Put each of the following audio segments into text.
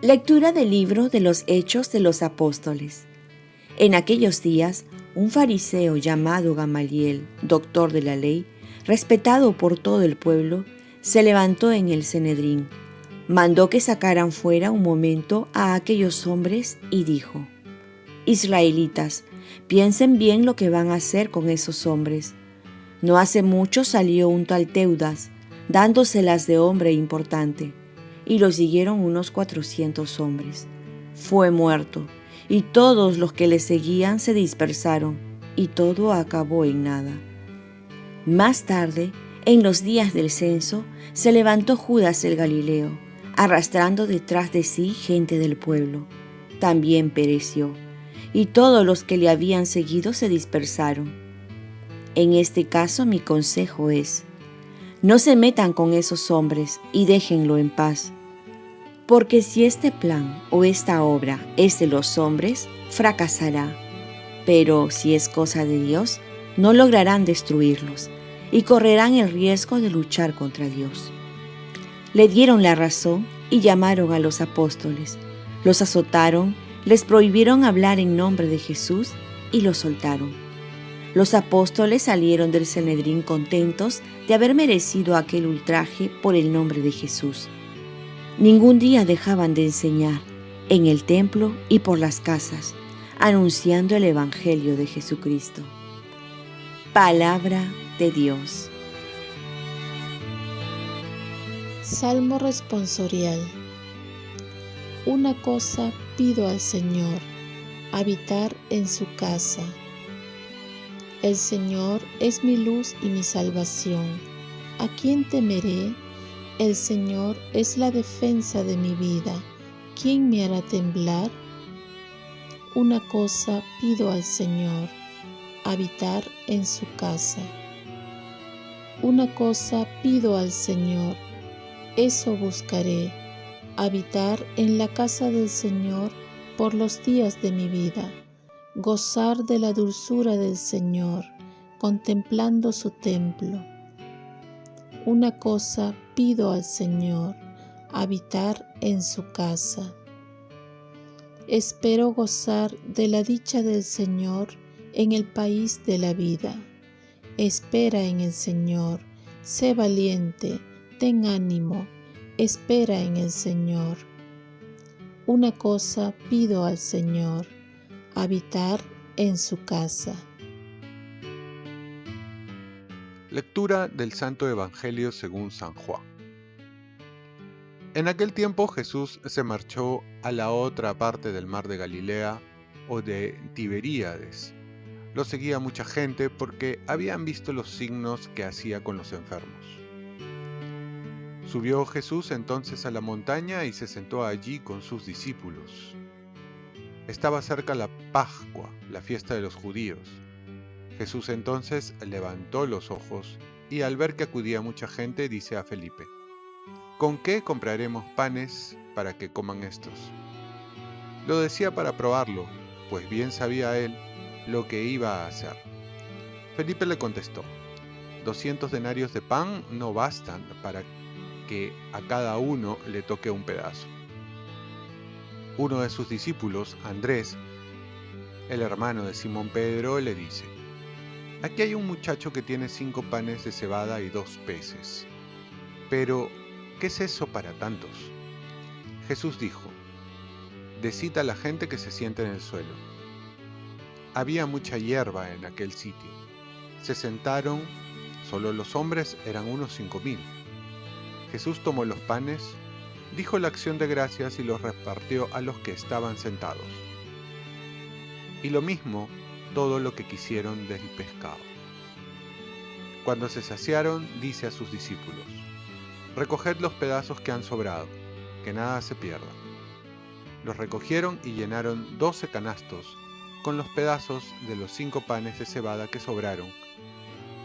Lectura del libro de los Hechos de los Apóstoles. En aquellos días, un fariseo llamado Gamaliel, doctor de la ley, respetado por todo el pueblo, se levantó en el Sanedrín, mandó que sacaran fuera un momento a aquellos hombres y dijo: Israelitas, piensen bien lo que van a hacer con esos hombres. No hace mucho salió un tal Teudas, dándoselas de hombre importante, y lo siguieron unos 400 hombres. Fue muerto, y todos los que le seguían se dispersaron, y todo acabó en nada. Más tarde, en los días del censo, se levantó Judas el Galileo, arrastrando detrás de sí gente del pueblo. También pereció, y todos los que le habían seguido se dispersaron. En este caso mi consejo es: no se metan con esos hombres y déjenlo en paz. Porque si este plan o esta obra es de los hombres, fracasará. Pero si es cosa de Dios, no lograrán destruirlos y correrán el riesgo de luchar contra Dios. Le dieron la razón y llamaron a los apóstoles. Los azotaron, les prohibieron hablar en nombre de Jesús y los soltaron. Los apóstoles salieron del Sanedrín contentos de haber merecido aquel ultraje por el nombre de Jesús. Ningún día dejaban de enseñar en el templo y por las casas, anunciando el Evangelio de Jesucristo. Palabra de Dios. Salmo responsorial. Una cosa pido al Señor, habitar en su casa. El Señor es mi luz y mi salvación. ¿A quién temeré? El Señor es la defensa de mi vida. ¿Quién me hará temblar? Una cosa pido al Señor, habitar en su casa. Una cosa pido al Señor, eso buscaré, habitar en la casa del Señor por los días de mi vida, gozar de la dulzura del Señor, contemplando su templo. Una cosa pido al Señor, habitar en su casa. Espero gozar de la dicha del Señor en el país de la vida. Espera en el Señor, sé valiente, ten ánimo, espera en el Señor. Una cosa pido al Señor, habitar en su casa. Lectura del Santo Evangelio según San Juan. En aquel tiempo Jesús se marchó a la otra parte del mar de Galilea o de Tiberíades. Lo seguía mucha gente porque habían visto los signos que hacía con los enfermos. Subió Jesús entonces a la montaña y se sentó allí con sus discípulos. Estaba cerca la Pascua, la fiesta de los judíos. Jesús entonces levantó los ojos y al ver que acudía mucha gente dice a Felipe: ¿con qué compraremos panes para que coman estos? Lo decía para probarlo, pues bien sabía él lo que iba a hacer. Felipe le contestó: 200 denarios de pan no bastan para que a cada uno le toque un pedazo. Uno de sus discípulos, Andrés, el hermano de Simón Pedro, le dice: aquí hay un muchacho que tiene 5 panes de cebada y 2 peces. Pero, ¿qué es eso para tantos? Jesús dijo: decid a la gente que se siente en el suelo. Había mucha hierba en aquel sitio. Se sentaron, solo los hombres eran unos 5000. Jesús tomó los panes, dijo la acción de gracias y los repartió a los que estaban sentados. Y lo mismo todo lo que quisieron del pescado. Cuando se saciaron, dice a sus discípulos: recoged los pedazos que han sobrado, que nada se pierda. Los recogieron y llenaron 12 canastos con los pedazos de los 5 panes de cebada que sobraron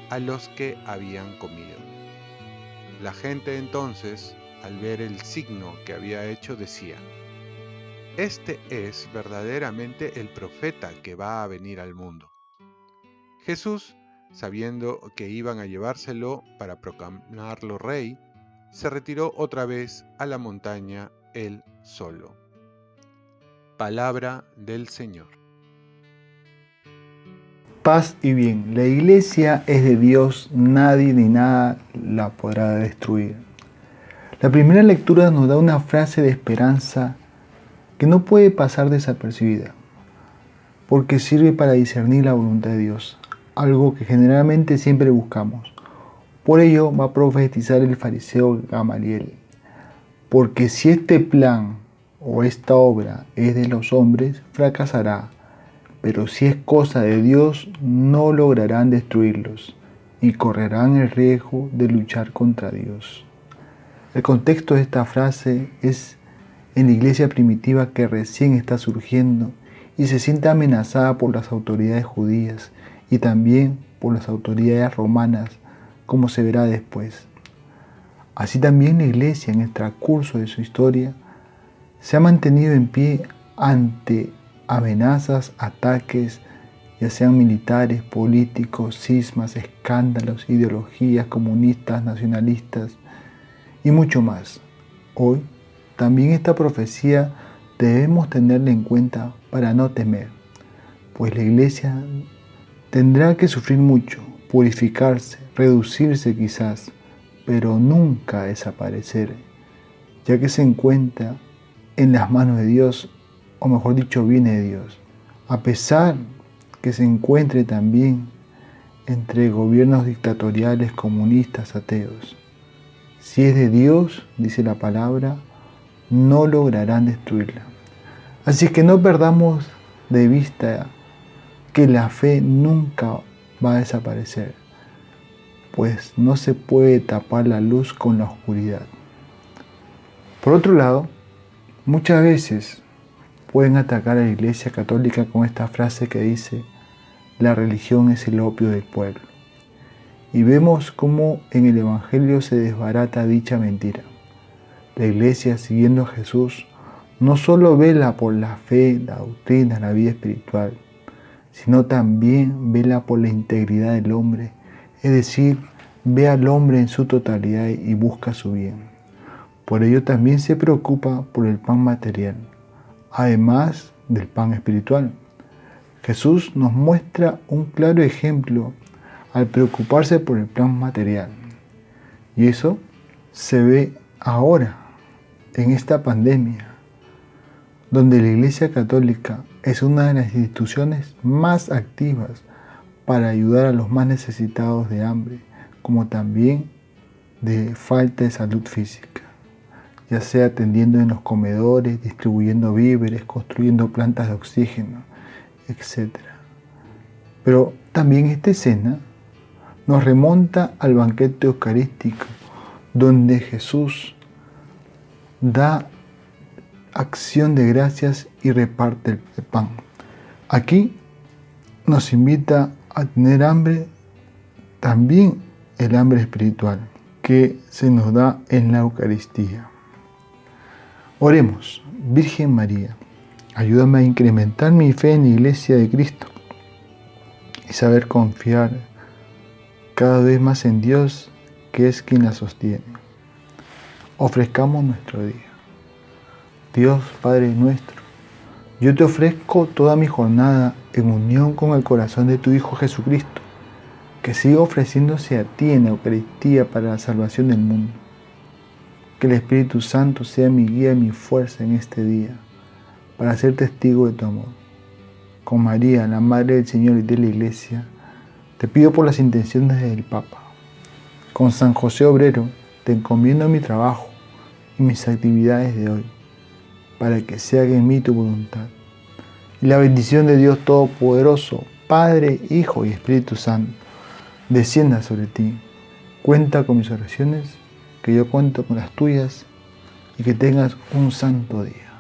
a los que habían comido. La gente entonces, al ver el signo que había hecho, decía: Este es verdaderamente el profeta que va a venir al mundo. Jesús, sabiendo que iban a llevárselo para proclamarlo rey, se retiró otra vez a la montaña él solo. Palabra del Señor. Paz y bien. La iglesia es de Dios, nadie ni nada la podrá destruir. La primera lectura nos da una frase de esperanza que no puede pasar desapercibida, porque sirve para discernir la voluntad de Dios, algo que generalmente siempre buscamos. Por ello va a profetizar el fariseo Gamaliel, porque si este plan o esta obra es de los hombres, fracasará, pero si es cosa de Dios, no lograrán destruirlos y correrán el riesgo de luchar contra Dios. El contexto de esta frase es en la iglesia primitiva que recién está surgiendo y se siente amenazada por las autoridades judías y también por las autoridades romanas, como se verá después. Así también la iglesia en el transcurso de su historia se ha mantenido en pie ante amenazas, ataques, ya sean militares, políticos, cismas, escándalos, ideologías comunistas, nacionalistas y mucho más. Hoy, también esta profecía debemos tenerla en cuenta para no temer, pues la iglesia tendrá que sufrir mucho, purificarse, reducirse quizás, pero nunca desaparecer, ya que se encuentra en las manos de Dios, o mejor dicho, viene de Dios, a pesar que se encuentre también entre gobiernos dictatoriales, comunistas, ateos. Si es de Dios, dice la palabra, no lograrán destruirla. Así que no perdamos de vista que la fe nunca va a desaparecer, pues no se puede tapar la luz con la oscuridad. Por otro lado, muchas veces pueden atacar a la Iglesia Católica con esta frase que dice: la religión es el opio del pueblo. Y vemos cómo en el Evangelio se desbarata dicha mentira. La Iglesia, siguiendo a Jesús, no solo vela por la fe, la doctrina, la vida espiritual, sino también vela por la integridad del hombre, es decir, ve al hombre en su totalidad y busca su bien. Por ello también se preocupa por el pan material, además del pan espiritual. Jesús nos muestra un claro ejemplo al preocuparse por el plan material. Y eso se ve ahora, en esta pandemia, donde la Iglesia Católica es una de las instituciones más activas para ayudar a los más necesitados de hambre, como también de falta de salud física, ya sea atendiendo en los comedores, distribuyendo víveres, construyendo plantas de oxígeno, etc. Pero también esta escena nos remonta al banquete eucarístico, donde Jesús da acción de gracias y reparte el pan. Aquí nos invita a tener hambre, también el hambre espiritual que se nos da en la Eucaristía. Oremos. Virgen María, ayúdame a incrementar mi fe en la Iglesia de Cristo y saber confiar cada vez más en Dios, que es quien la sostiene. Ofrezcamos nuestro día. Dios Padre nuestro, yo te ofrezco toda mi jornada en unión con el corazón de tu Hijo Jesucristo, que siga ofreciéndose a ti en la Eucaristía para la salvación del mundo. Que el Espíritu Santo sea mi guía y mi fuerza en este día, para ser testigo de tu amor. Con María, la Madre del Señor y de la Iglesia, te pido por las intenciones del Papa. Con San José Obrero, te encomiendo mi trabajo y mis actividades de hoy, para que se haga en mí tu voluntad. Y la bendición de Dios Todopoderoso, Padre, Hijo y Espíritu Santo, descienda sobre ti. Cuenta con mis oraciones, que yo cuento con las tuyas, y que tengas un santo día.